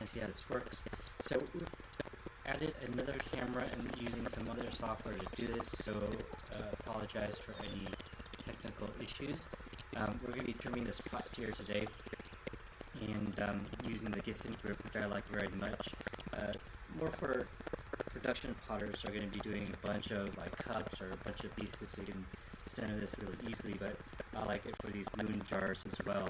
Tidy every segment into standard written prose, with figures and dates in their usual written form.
kind of see how this works. So we added another camera and using some other software to do this, so apologize for any technical issues. We're going to be trimming this pot here today, and using the Giffen group, which I like very much. More for production potters are going to be doing a bunch of like cups or a bunch of pieces, so you can center this really easily, but I like it for these moon jars as well.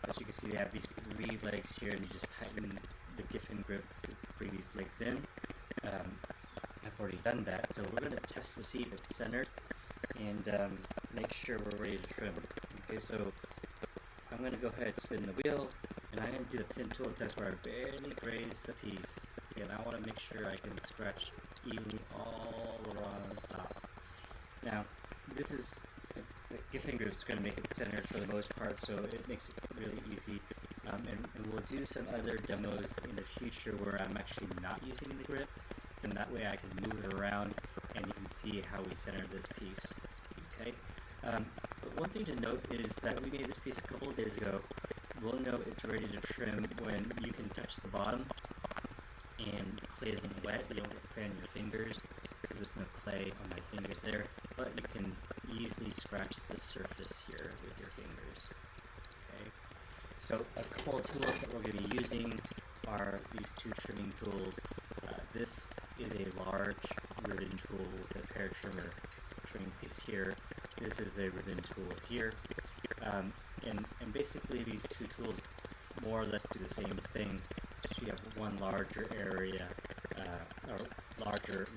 As you can see, they have these 3 legs here, and you just tighten the Giffen grip to bring these legs in. I've already done that, so we're going to test to see if it's centered and make sure we're ready to trim. Okay, so I'm going to go ahead and spin the wheel, and I'm going to do the pin tool test where I barely graze the piece. Okay, and I want to make sure I can scratch evenly all along the top. Now, this is the Giffen grip is going to make it centered for the most part, so it makes it really easy. And we'll do some other demos in the future where I'm actually not using the grip, and that way I can move it around and you can see how we center this piece. Okay. But one thing to note is that we made this piece a couple of days ago. We'll know it's ready to trim when you can touch the bottom and the clay isn't wet. You don't get clay on your fingers, so there's no clay on my fingers there, but you can easily scratch the surface here with your fingers. Okay. So a couple of tools that we're going to be using are these 2 trimming tools. This is a large ribbon tool with a hair trimmer trimming piece here. This is a ribbon tool here. And basically these 2 tools more or less do the same thing. Just you have one larger area, or larger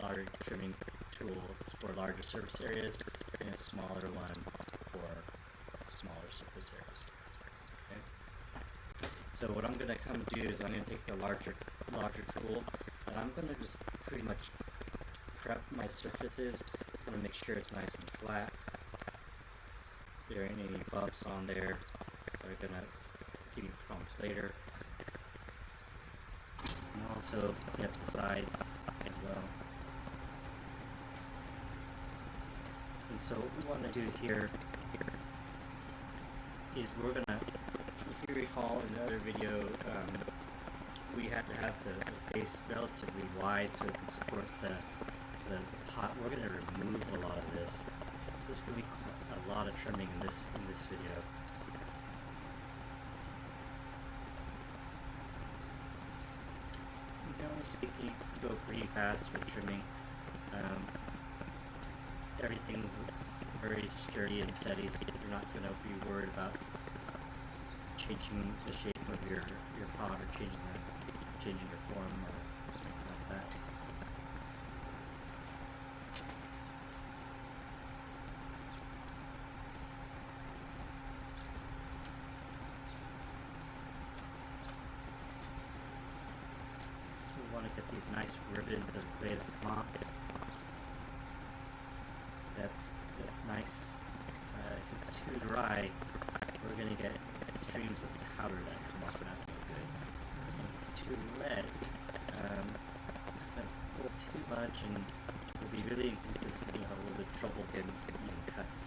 trimming tool for larger surface areas, and a smaller one for smaller surface areas. Okay. So what I'm going to come do is I'm going to take the larger tool, and I'm going to just pretty much prep my surfaces. I'm going to make sure it's nice and flat. There ain't any bumps on there that are going to give me problems later. And also get the sides as well. And so what we want to do here is we're going to, if you recall in the other video, we had to have the base relatively wide so it can support the pot. We're going to remove a lot of this. So there's going to be a lot of trimming in this video. Generally speaking, go pretty fast with trimming. Everything's very sturdy and steady, so you're not going to be worried about changing the shape of your pot or changing your form or something like that. So we want to get these nice ribbons of clay at the top. That's nice. If it's too dry, we're going to get streams of powder that come off, and that's no good. And if it's too wet, it's going to pull too much, and it'll be really inconsistent. You'll have a little bit of trouble getting some even cuts.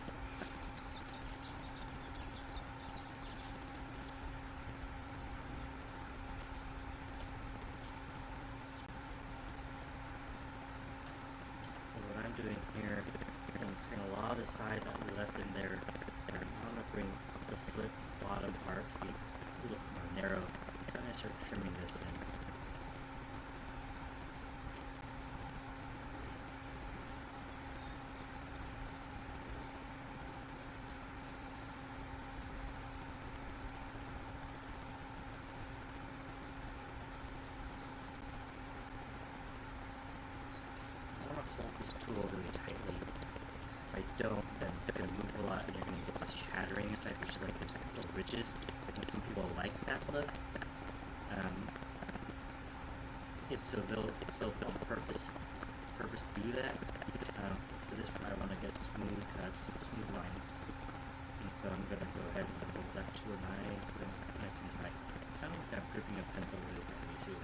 So what I'm doing here, I'm going to bring a lot of side that we left in there, and I'm going to bring the flip bottom part to be a little more narrow. So I'm going to start trimming this in. I want to hold this tool really tightly. If I don't, then it's going to move a lot and you're going to get this chattering effect, which is like these little ridges. And some people like that look. So they'll on purpose do that. For this part, I want to get smooth cuts, smooth lines. And so I'm going to go ahead and hold that tool nice and tight. Kind of like I'm gripping a pencil really tightly too.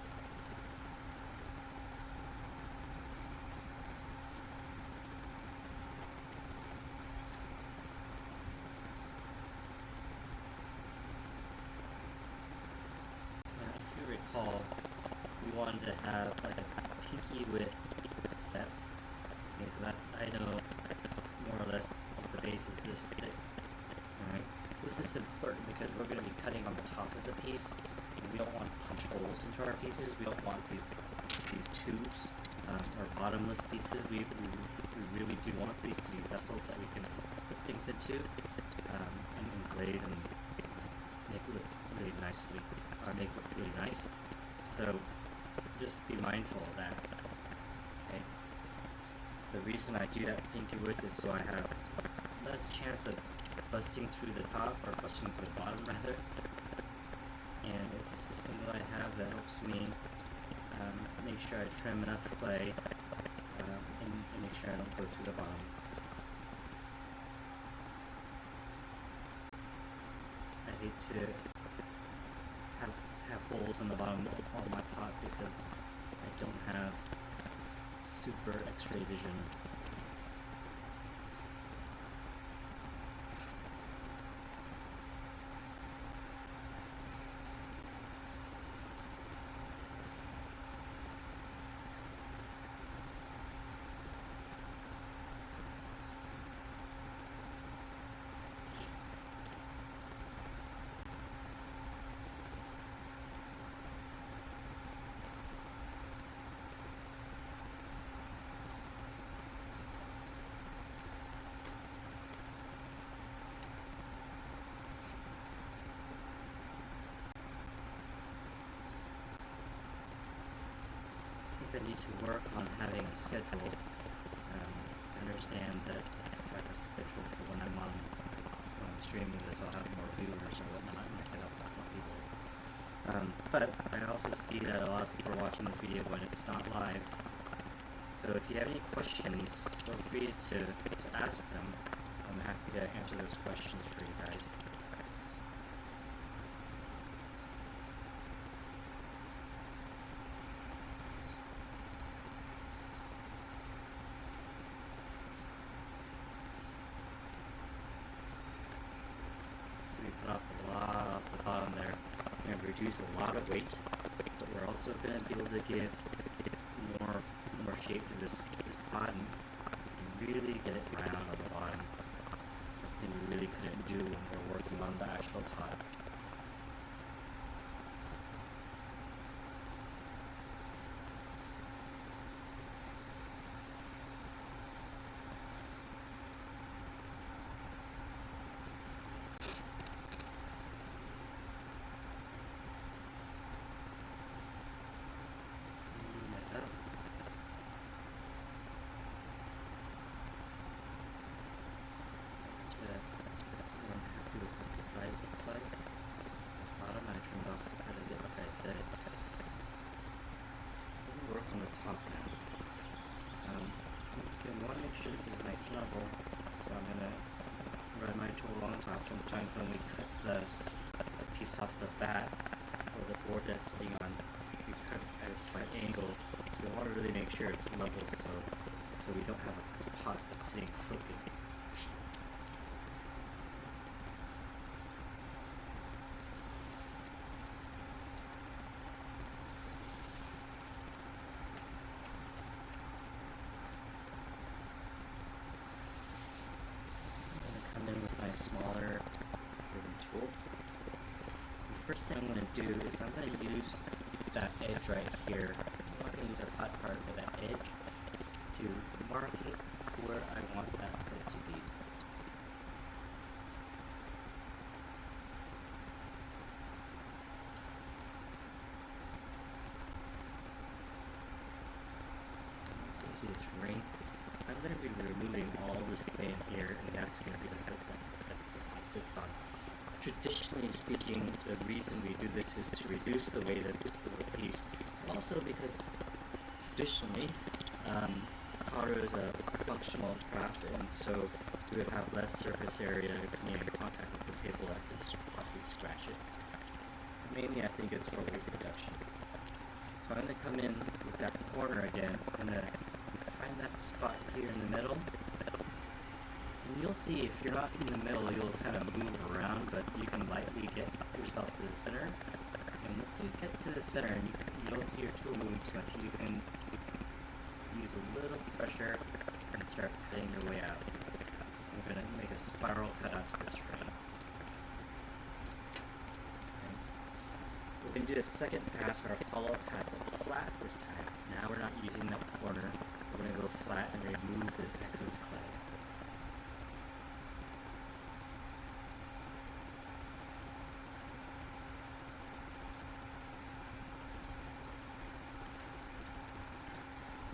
Now, if you recall, we wanted to have like a pinky width depth. Okay, so that's, I know more or less the base is this thick. Alright, this is important because we're going to be cutting on the top of the piece, and we don't want to punch holes into our pieces. We don't want these tubes or bottomless pieces. We really do want these to be vessels that we can put things into and glaze and make it look really nicely, or make it look really nice. So just be mindful of that. Okay. The reason I do that pinky width is so I have less chance of busting through the top, or busting through the bottom rather. And it's a system that I have that helps me make sure I trim enough clay and make sure I don't go through the bottom. I hate to have holes in the bottom of my pot because I don't have super X-ray vision. I need to work on having a schedule. I understand that if I have a schedule for when I'm streaming this, I'll have more viewers or whatnot, and I can help out more people. But I also see that a lot of people are watching this video when it's not live. So if you have any questions, feel free to ask them. I'm happy to answer those questions for you guys. Up a lot off the bottom there. We're going to reduce a lot of weight, but we're also going to be able to give more shape to this pot and really get it round on the bottom. Something we really couldn't do when we're working on the actual pot. This is nice and level, so I'm going to run my tool on top. Sometimes when we cut the piece off the bat or the board that's sitting on, we cut it at a slight angle, so we want to really make sure it's level so we don't have a pot that's sitting crooked. Smaller ribbon tool. The first thing I'm going to do is I'm going to use that edge right here. I'm going to use a flat part with that edge to mark it where I want that foot to be. So you see this ring? I'm going to be removing all this clay in here, and that's going to be the foot that sits on. Traditionally speaking, the reason we do this is to reduce the weight of the piece. Also because traditionally, powder is a functional craft, and so we would have less surface area coming in contact with the table that could possibly scratch it. Mainly I think it's for weight reduction. So I'm going to come in with that corner again. I'm going to find that spot here in the middle. And you'll see if you're not in the middle, you'll kind of move around, but you can lightly get yourself to the center. And once you get to the center and you don't see your tool moving too much, you can use a little pressure and start cutting your way out. I'm going to make a spiral cut out to this frame. Okay. We're going to do a second pass, or a follow-up pass, but flat this time. Now we're not using that corner. We're going to go flat and remove this excess clay.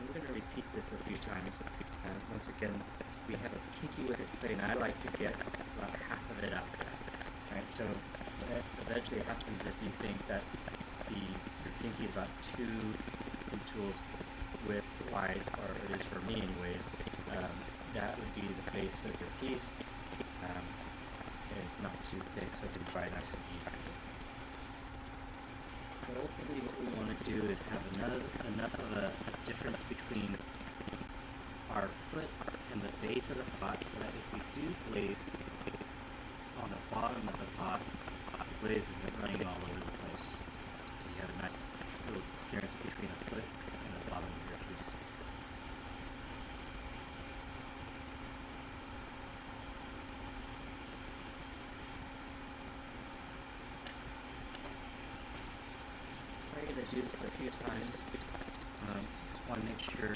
We're going to repeat this a few times. Once again, we have a pinky with it clay, and I like to get about half of it out there. Alright, so what eventually happens if you think that your pinky is about 2 tools width wide, or it is for me anyways, that would be the base of your piece, and it's not too thick, so it can dry nice and easily. Ultimately, what we want to do is have enough of a difference between our foot and the base of the pot, so that if we do glaze on the bottom of the pot, the glaze isn't running all over the place. So you have a nice little clearance between the foot and the bottom of your piece. I'm going to do this a few times. Just want to make sure.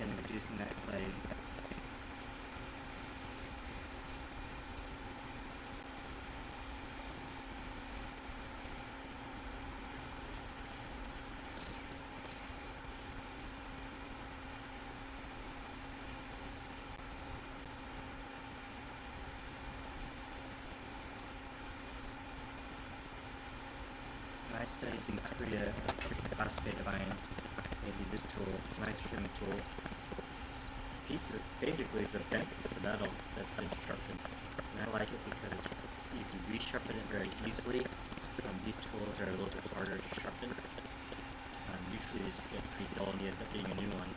Again, reducing that clay. I studied in Korea phosphate iron, maybe this tool, nice trimming tool. Basically it's a bent piece of metal that's been sharpened, and I like it because you can resharpen it very easily. These tools are a little bit harder to sharpen. Usually they just get pretty dull and you end up being a new one,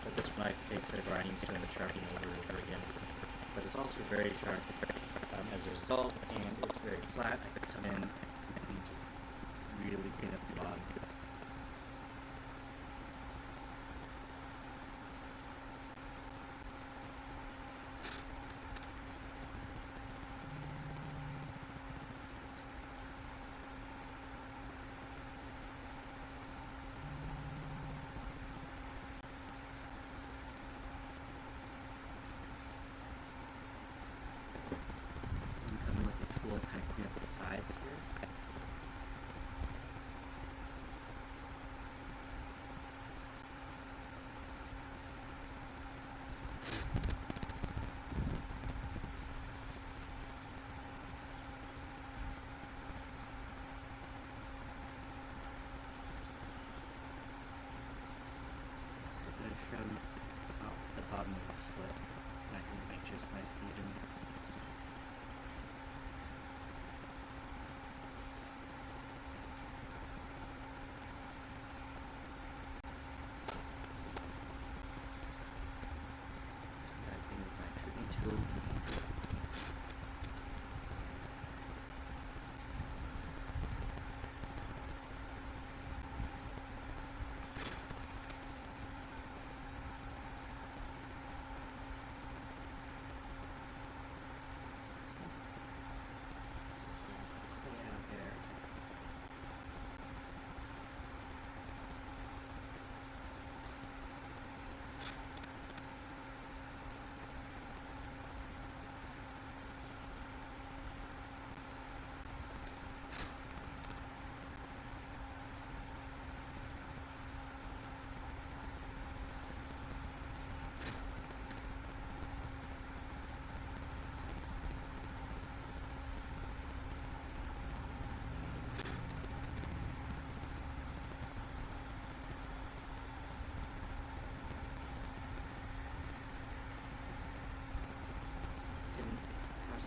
but this one I can take to the grinding stone and sharpen over and over again. But it's also very sharp as a result, and it's very flat. I can come in and just really clean up the bottom. We'll kind of clean up the sides here. So I'm going to trim out the bottom of the foot, nice and righteous, nice and even. Tool.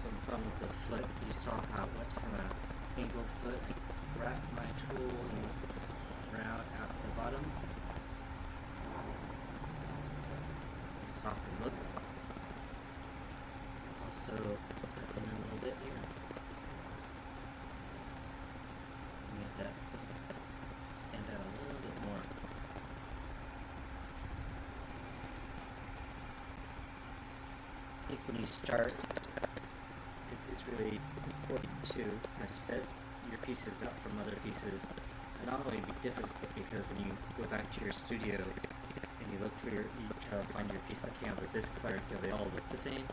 Some fun with the foot. You saw what kind of angled foot I wrapped my tool around out the bottom. Softer look. Also, turn in a little bit here. when you start, it's really important to kind of set your pieces up from other pieces. And not only be difficult, because when you go back to your studio and you look for you try to find your piece that came out of this color, they all look the same.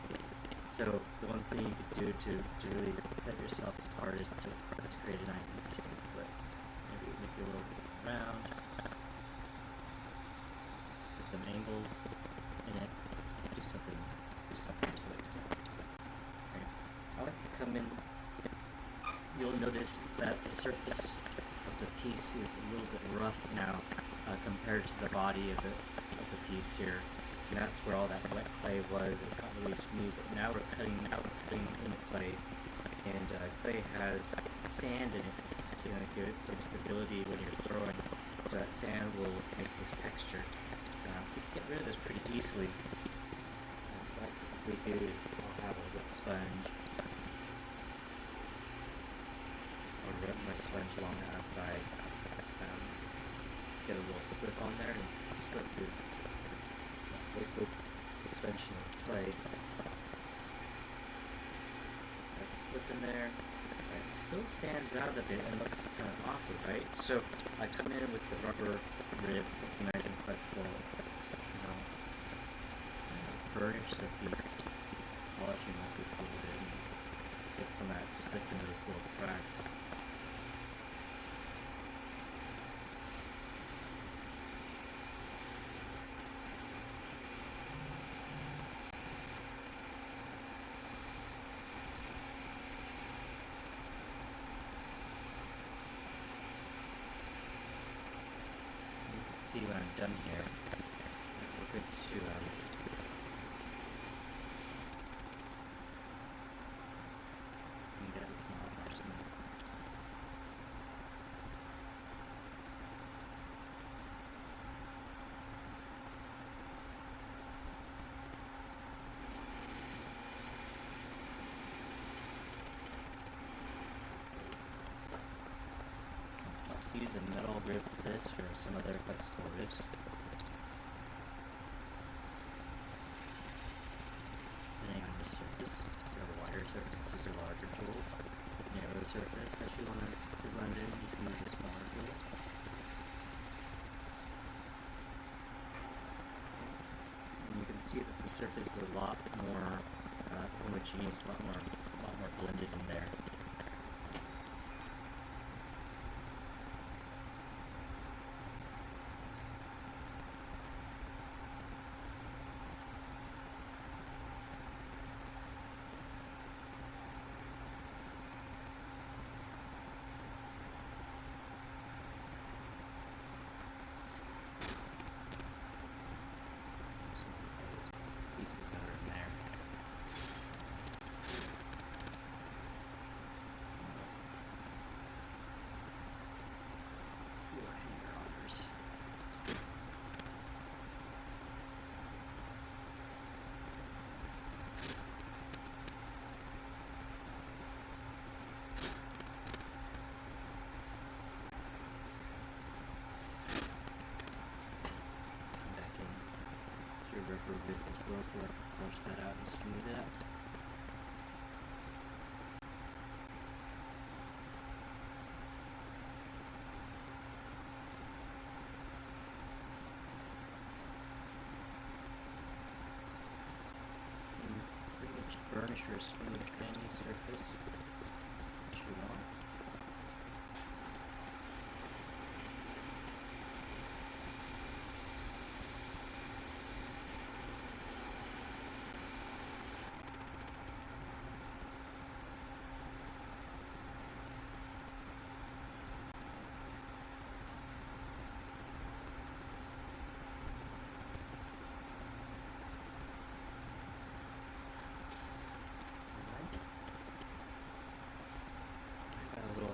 So the one thing you could do to really set yourself apart is to create a nice, interesting foot. Maybe make it a little bit round, put some angles in it, do something to it. Okay. I like to come in. You'll notice that the surface of the piece is a little bit rough now compared to the body of the piece here. And that's where all that wet clay was. It got really smooth. But now we're cutting in clay, and clay has sand in it to give it some stability when you're throwing. So that sand will make this texture. You can get rid of this pretty easily. What I typically do is I'll have a wet sponge. I'll rub my sponge along the outside to get a little slip on there. And the slip is liquid suspension of clay. That slip in there. It still stands out a bit and looks kind of awkward, right? So I come in with the rubber rib, looking nice and flexible. Burnish the piece, polishing up this a little bit, and get some of that slip into those little cracks. See when I'm done here, we're good to get everything on our smooth. Let's use a metal rib for this or some other flexible ribs. Depending on the surface, if you have a wider surface, use a larger tool. Narrow surface that you want to blend in, you can use a smaller tool. And you can see that the surface is a lot more homogeneous, a lot more blended in there. Rubber bit as well, we'll have to brush that out and smooth it out. And pretty much burnish or smooth any surface that you want.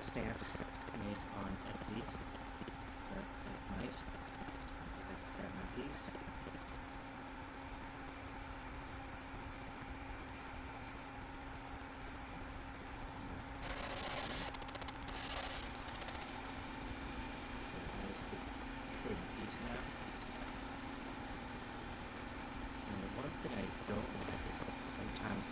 Stamp made on Etsy. That's nice. I like to stamp my piece. So nicely trim piece now. And the one thing I don't like is sometimes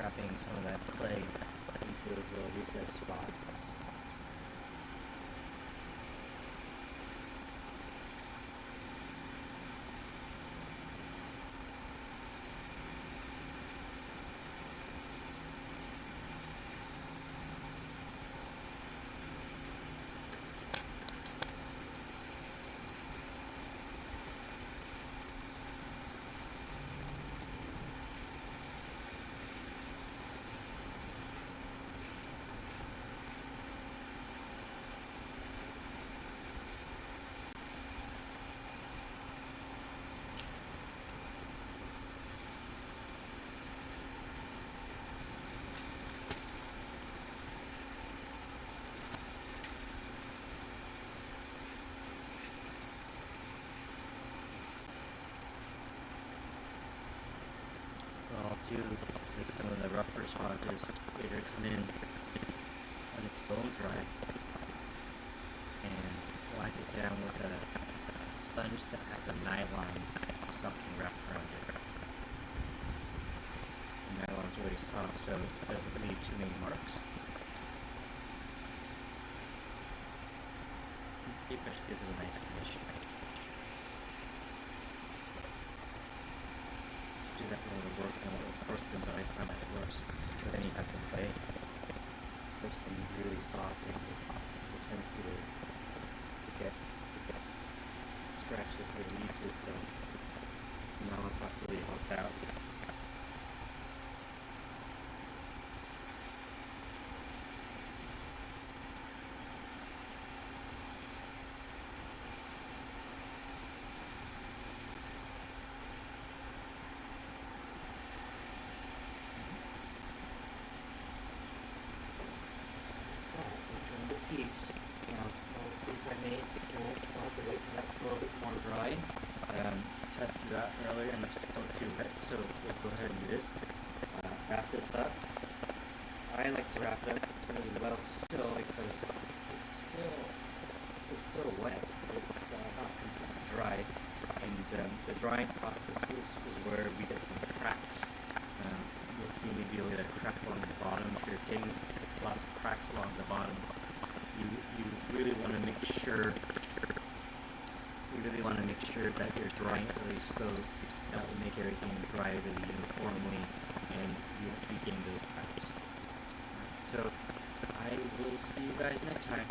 tapping some of that clay into those little recessed spots. What I'll do with some of the rougher spots is later come in when it's bone dry and wipe it down with a sponge that has a nylon stocking wrapped around it. The nylon's really soft, so it doesn't leave too many marks. Paintbrush gives it a nice finish. Do that when we're working on it first thing, but I find that it works with any type of clay. First thing is really soft and just has a tendency to get scratches really easily, so now it's not really helped out. Piece. Now, the piece I made, we'll have to wait till that's a little bit more dry. Tested that earlier and it's still too wet, so we'll go ahead and do this. Wrap this up. I like to wrap it up really well still because it's still wet. It's not completely dry. And the drying process is where we get some cracks. You'll see maybe you'll get a crack along the bottom. If you're getting lots of cracks along the bottom, you really want to make sure that you're drying it really slow. That will make everything dry really uniformly and you won't be getting those cracks. So I will see you guys next time.